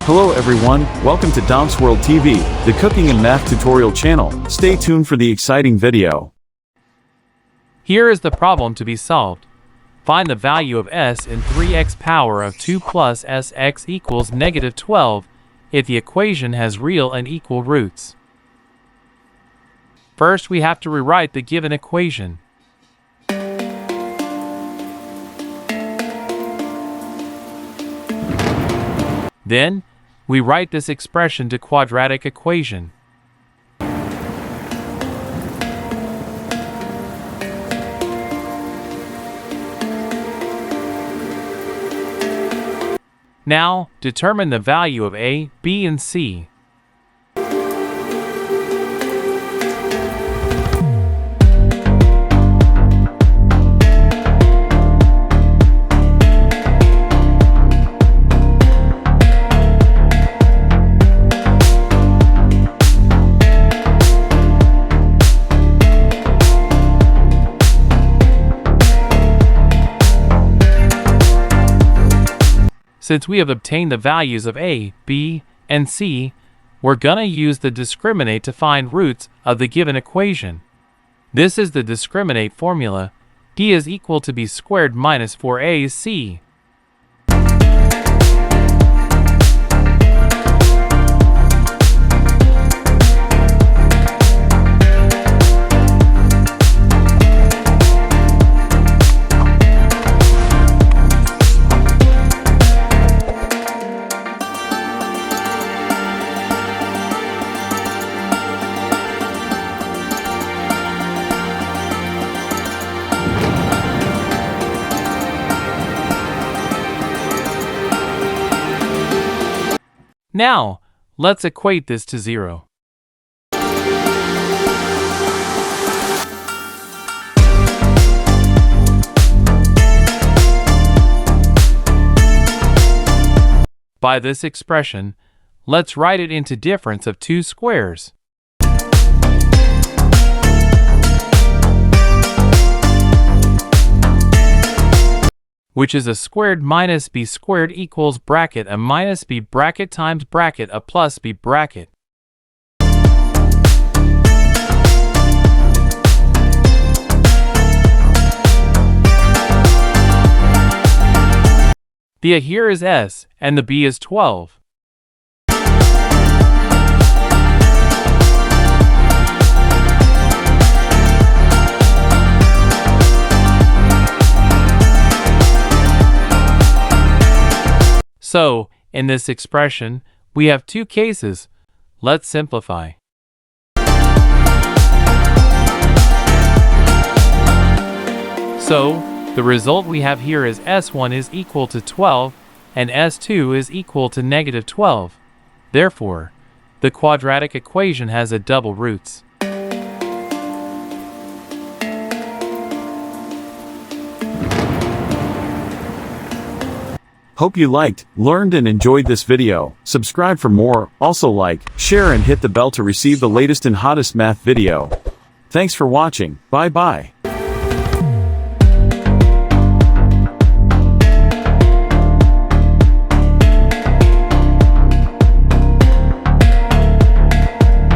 Hello everyone, welcome to Dom's World TV, the cooking and math tutorial channel. Stay tuned for the exciting video. Here is the problem to be solved. Find the value of s in 3x power of 2 plus sx equals negative 12 if the equation has real and equal roots. First, we have to rewrite the given equation. Then, we write this expression to quadratic equation. Now, determine the value of a, b, and c. Since we have obtained the values of a, b, and c, we're gonna use the discriminant to find roots of the given equation. This is the discriminant formula. D is equal to b squared minus 4ac. Now, let's equate this to 0. By this expression, let's write it into difference of two squares. Which is a squared minus b squared equals bracket a minus b bracket times bracket a plus b bracket. The a here is s, and the b is 12. So, in this expression, we have two cases. Let's simplify. So, the result we have here is s1 is equal to 12 and s2 is equal to negative 12. Therefore, the quadratic equation has a double roots. Hope you liked, learned and enjoyed this video. Subscribe for more, also like, share and hit the bell to receive the latest and hottest math video. Thanks for watching, bye bye.